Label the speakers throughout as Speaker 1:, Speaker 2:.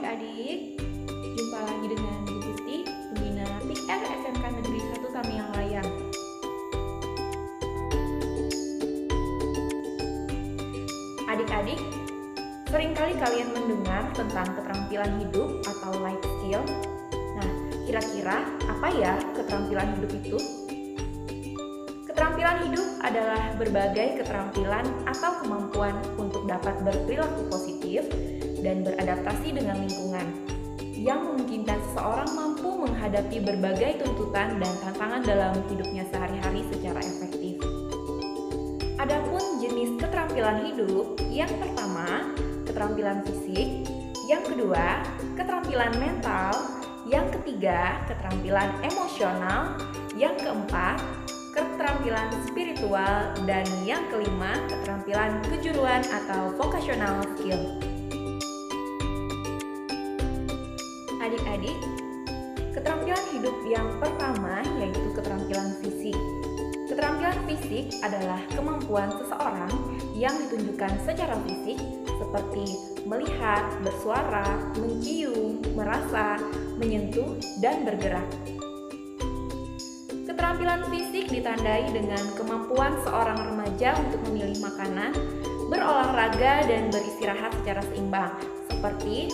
Speaker 1: adik-adik, jumpa lagi dengan Bu Gusti, pembina PR SMK Negeri 1 Tamiang Layang. Adik-adik, seringkali kalian mendengar tentang keterampilan hidup atau life skill. Nah, kira-kira apa ya keterampilan hidup itu? Keterampilan hidup adalah berbagai keterampilan atau kemampuan untuk dapat berperilaku positif dan beradaptasi dengan lingkungan yang memungkinkan seseorang mampu menghadapi berbagai tuntutan dan tantangan dalam hidupnya sehari-hari secara efektif. Adapun jenis keterampilan hidup, yang pertama, keterampilan fisik, yang kedua, keterampilan mental, yang ketiga, keterampilan emosional, yang keempat, keterampilan spiritual, dan yang kelima, keterampilan kejuruan atau vocational skill. Adik-adik, keterampilan hidup yang pertama yaitu keterampilan fisik. Keterampilan fisik adalah kemampuan seseorang yang ditunjukkan secara fisik seperti melihat, bersuara, mencium, merasa, menyentuh, dan bergerak. Keterampilan fisik ditandai dengan kemampuan seorang remaja untuk memilih makanan, berolahraga, dan beristirahat secara seimbang, seperti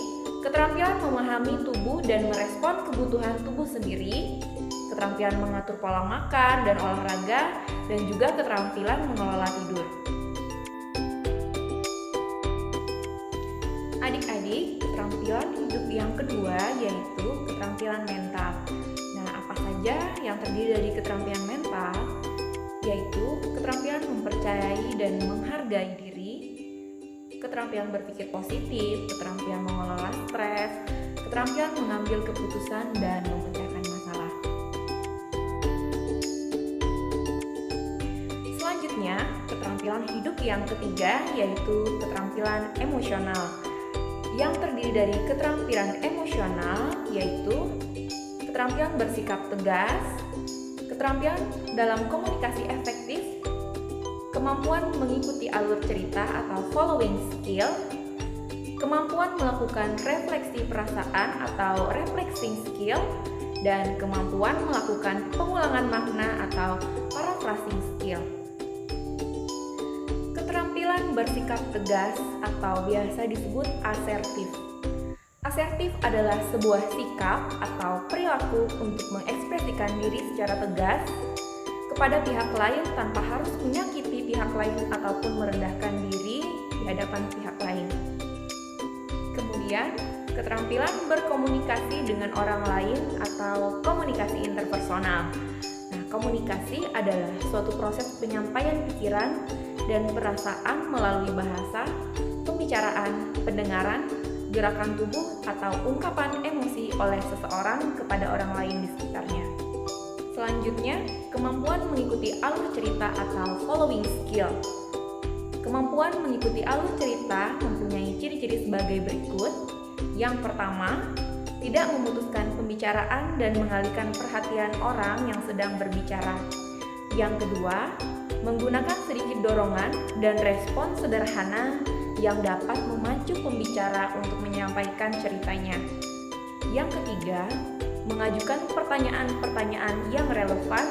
Speaker 1: keterampilan memahami tubuh dan merespon kebutuhan tubuh sendiri, keterampilan mengatur pola makan dan olahraga, dan juga keterampilan mengelola tidur. Adik-adik, keterampilan hidup yang kedua yaitu keterampilan mental. Nah, apa saja yang terdiri dari keterampilan mental? Yaitu keterampilan mempercayai dan menghargai diri, keterampilan berpikir positif, keterampilan mengelola stres, keterampilan mengambil keputusan dan memecahkan masalah. Selanjutnya, keterampilan hidup yang ketiga yaitu keterampilan emosional. Yang terdiri dari keterampilan emosional yaitu keterampilan bersikap tegas, keterampilan dalam komunikasi efektif, kemampuan mengikuti alur cerita atau following skill, kemampuan melakukan refleksi perasaan atau reflecting skill, dan kemampuan melakukan pengulangan makna atau paraphrasing skill. Keterampilan bersikap tegas atau biasa disebut asertif. Asertif adalah sebuah sikap atau perilaku untuk mengekspresikan diri secara tegas kepada pihak lain tanpa harus menyakiti pihak lain ataupun merendahkan diri di hadapan pihak lain. Kemudian, keterampilan berkomunikasi dengan orang lain atau komunikasi interpersonal. Nah, komunikasi adalah suatu proses penyampaian pikiran dan perasaan melalui bahasa, pembicaraan, pendengaran, gerakan tubuh, atau ungkapan emosi oleh seseorang kepada orang lain di sekitarnya. Selanjutnya, kemampuan mengikuti alur cerita atau following skill. Kemampuan mengikuti alur cerita mempunyai ciri-ciri sebagai berikut. Yang pertama, tidak memutuskan pembicaraan dan mengalihkan perhatian orang yang sedang berbicara. Yang kedua, menggunakan sedikit dorongan dan respon sederhana yang dapat memacu pembicara untuk menyampaikan ceritanya. Yang ketiga, mengajukan pertanyaan-pertanyaan yang relevan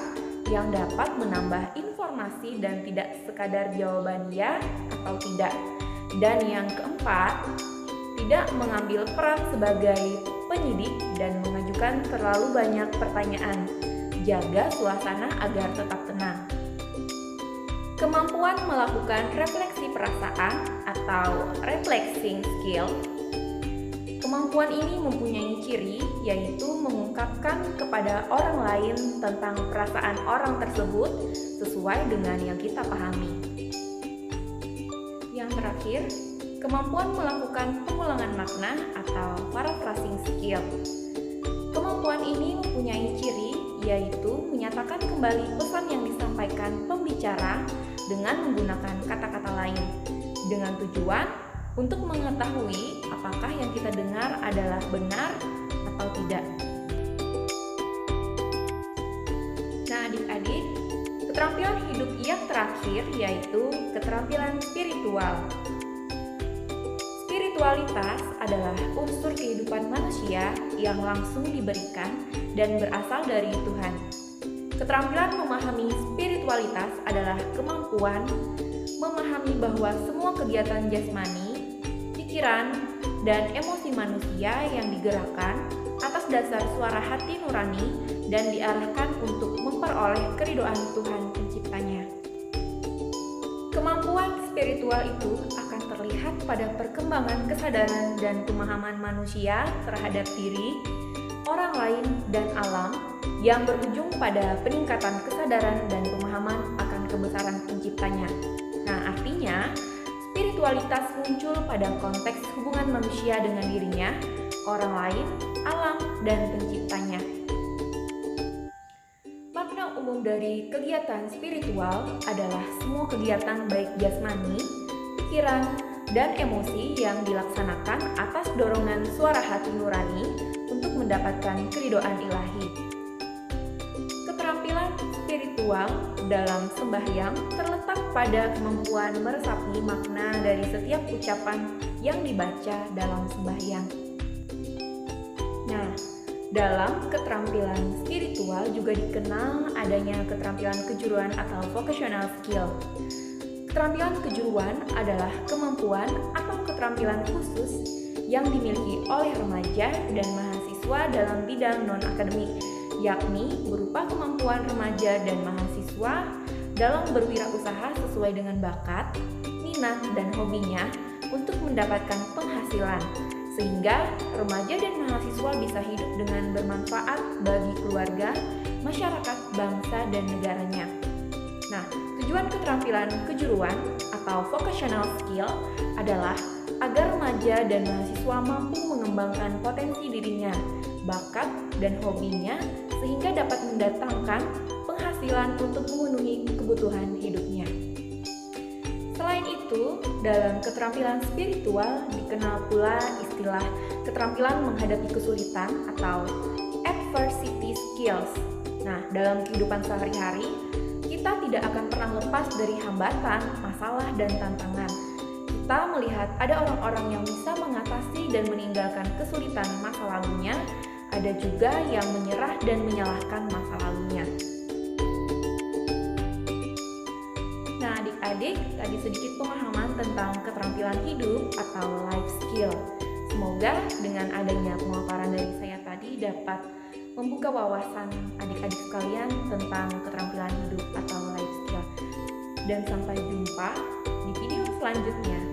Speaker 1: yang dapat menambah informasi dan tidak sekadar jawaban ya atau tidak. Dan yang keempat, tidak mengambil peran sebagai penyidik dan mengajukan terlalu banyak pertanyaan. Jaga suasana agar tetap tenang. Kemampuan melakukan refleksi perasaan atau reflecting skill. Kemampuan ini mempunyai ciri yaitu mengungkapkan kepada orang lain tentang perasaan orang tersebut sesuai dengan yang kita pahami. Yang terakhir, kemampuan melakukan pengulangan makna atau paraphrasing skill. Kemampuan ini mempunyai ciri yaitu menyatakan kembali pesan yang disampaikan pembicara dengan menggunakan kata-kata lain dengan tujuan untuk mengetahui apakah yang kita dengar adalah benar atau tidak. Nah, adik-adik, keterampilan hidup yang terakhir yaitu keterampilan spiritual. Spiritualitas adalah unsur kehidupan manusia yang langsung diberikan dan berasal dari Tuhan. Keterampilan memahami spiritualitas adalah kemampuan memahami bahwa semua kegiatan jasmani, pikiran, dan emosi manusia yang digerakkan atas dasar suara hati nurani dan diarahkan untuk memperoleh keridhaan Tuhan Penciptanya. Kemampuan spiritual itu akan terlihat pada perkembangan kesadaran dan pemahaman manusia terhadap diri, orang lain, dan alam yang berujung pada peningkatan kesadaran dan pemahaman akan kebesaran Penciptanya. Nah, artinya spiritualitas muncul pada konteks hubungan manusia dengan dirinya, orang lain, alam, dan Penciptanya. Makna umum dari kegiatan spiritual adalah semua kegiatan baik jasmani, pikiran, dan emosi yang dilaksanakan atas dorongan suara hati nurani untuk mendapatkan keridhaan ilahi. Keterampilan spiritual dalam sembahyang terletak pada kemampuan meresapi makna dari setiap ucapan yang dibaca dalam sembahyang. Nah, dalam keterampilan spiritual juga dikenal adanya keterampilan kejuruan atau vocational skill. Keterampilan kejuruan adalah kemampuan atau keterampilan khusus yang dimiliki oleh remaja dan mahasiswa dalam bidang non-akademik, yakni berupa kemampuan remaja dan mahasiswa dalam berwirausaha sesuai dengan bakat, minat, dan hobinya untuk mendapatkan penghasilan, sehingga remaja dan mahasiswa bisa hidup dengan bermanfaat bagi keluarga, masyarakat, bangsa, dan negaranya. Nah, tujuan keterampilan kejuruan atau vocational skill adalah agar remaja dan mahasiswa mampu mengembangkan potensi dirinya, bakat, dan hobinya sehingga dapat mendatangkan penghasilan untuk memenuhi kebutuhan hidupnya. Selain itu, dalam keterampilan spiritual dikenal pula istilah keterampilan menghadapi kesulitan atau adversity skills. Nah, dalam kehidupan sehari-hari, kita tidak akan pernah lepas dari hambatan, masalah, dan tantangan. Kita melihat ada orang-orang yang bisa mengatasi dan meninggalkan kesulitan masa lalunya, ada juga yang menyerah dan menyalahkan masa lalunya. Nah, adik-adik, tadi sedikit pemahaman tentang keterampilan hidup atau life skill. Semoga dengan adanya pemaparan dari saya tadi dapat membuka wawasan adik-adik sekalian tentang keterampilan hidup atau life skill. Dan sampai jumpa di video selanjutnya.